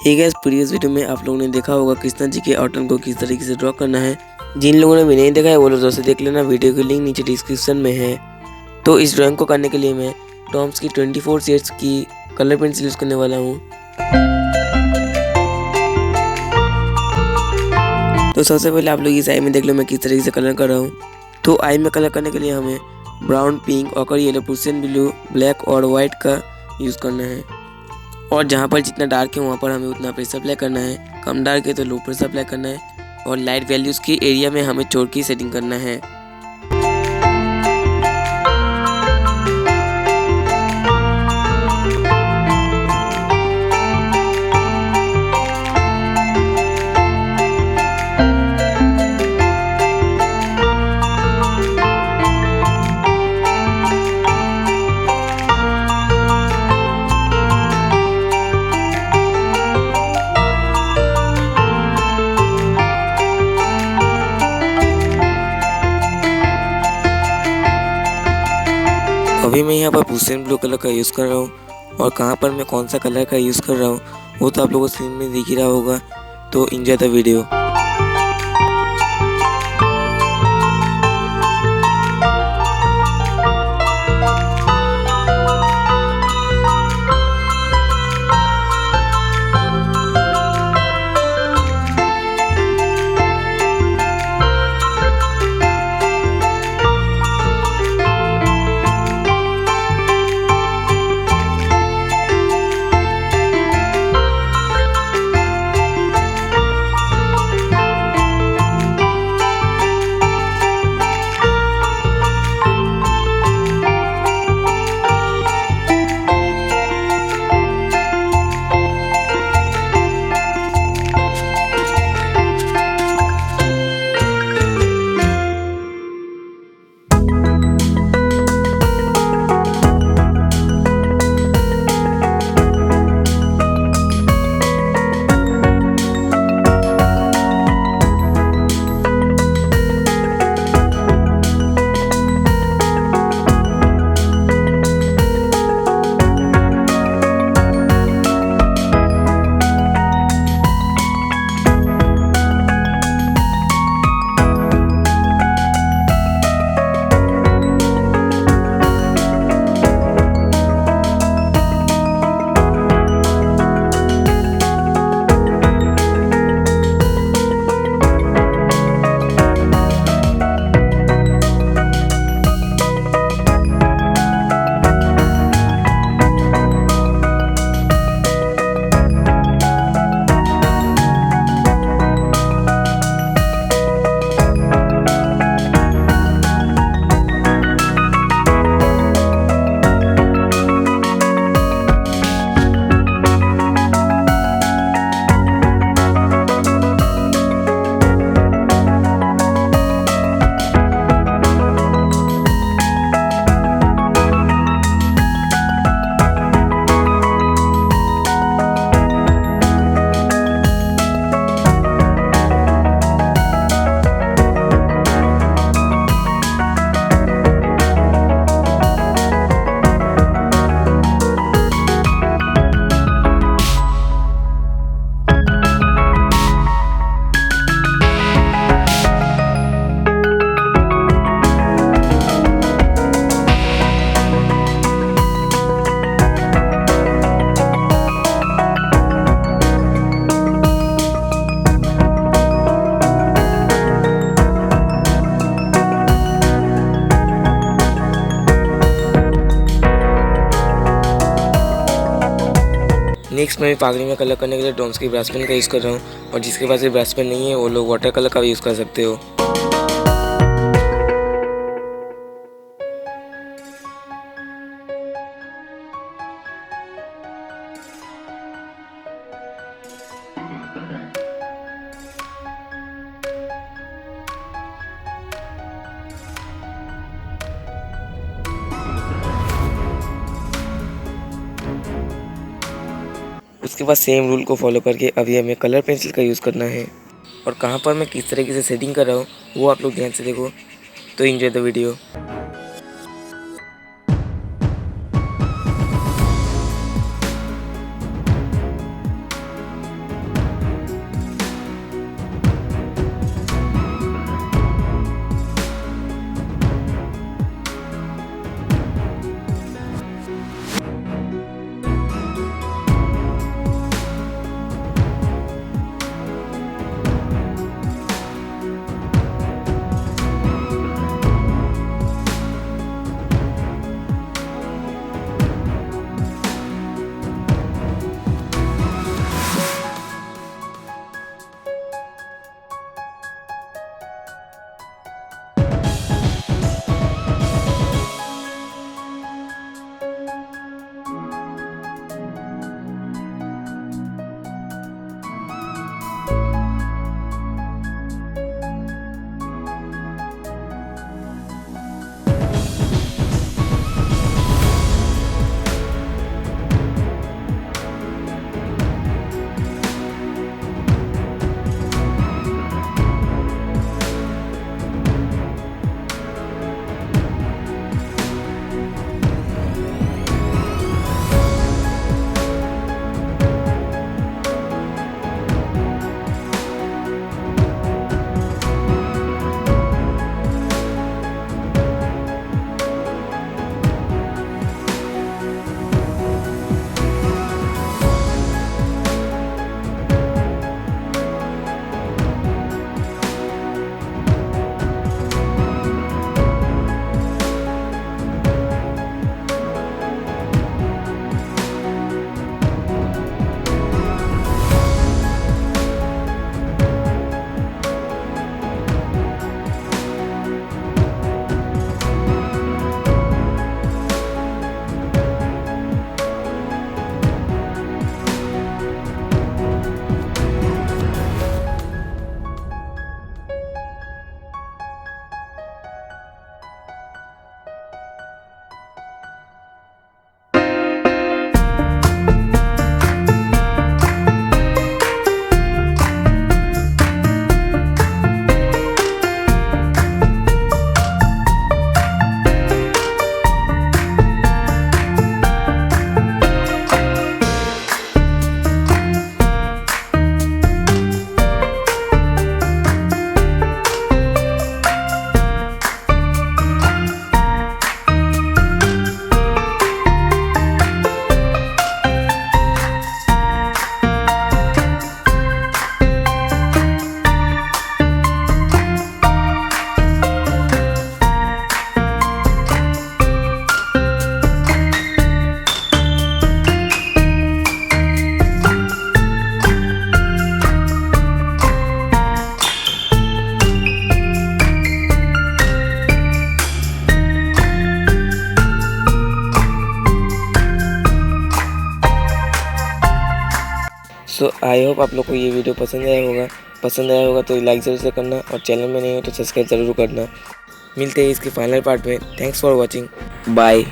Hey guys, previous video में आप लोगों ने देखा होगा कृष्णा जी के आउटलाइन को किस तरीके से ड्रॉ करना है। जिन लोगों ने भी नहीं देखा है वो लोग जरूर से देख लेना, वीडियो की लिंक नीचे डिस्क्रिप्शन में है। तो इस ड्राइंग को करने के लिए मैं डॉम्स की 24 शेड्स की कलर पेंसिल यूज़ करने वाला हूँ। तो सबसे पहले आप लोग इस आई में देख लो मैं किस तरीके से कलर कर रहा हूँ। तो आई में कलर करने के लिए हमें brown, pink, occur yellow, Prussian blue, black और वाइट का यूज़ करना है। और जहाँ पर जितना डार्क है वहाँ पर हमें उतना प्रेशर अप्लाई करना है, कम डार्क है तो लो प्रेशर अप्लाई करना है। और लाइट वैल्यूज़ की एरिया में हमें चोर की सेटिंग करना है। अभी मैं यहाँ पर प्रूसियन ब्लू कलर का यूज़ कर रहा हूँ और कहाँ पर मैं कौन सा कलर का यूज़ कर रहा हूँ वो तो आप लोगों को स्क्रीन में दिख ही रहा होगा। तो एंजॉय द वीडियो। नेक्स्ट मैं पागड़ी में कलर करने के लिए डॉम्स की ब्रश पेन का यूज़ कर रहा हूँ। और जिसके पास ये ब्रश पेन नहीं है वो लोग वाटर कलर का भी यूज़ कर सकते हो। उसके बाद सेम रूल को फॉलो करके अभी हमें कलर पेंसिल का यूज़ करना है। और कहाँ पर मैं किस तरीके से सेटिंग कर रहा हूँ वो आप लोग ध्यान से देखो। तो enjoy the video. So I hope आप लोग को ये वीडियो पसंद आया होगा तो लाइक ज़रूर से करना और चैनल में नहीं हो तो सब्सक्राइब ज़रूर करना। मिलते हैं इसके फाइनल पार्ट में। Thanks for watching, bye.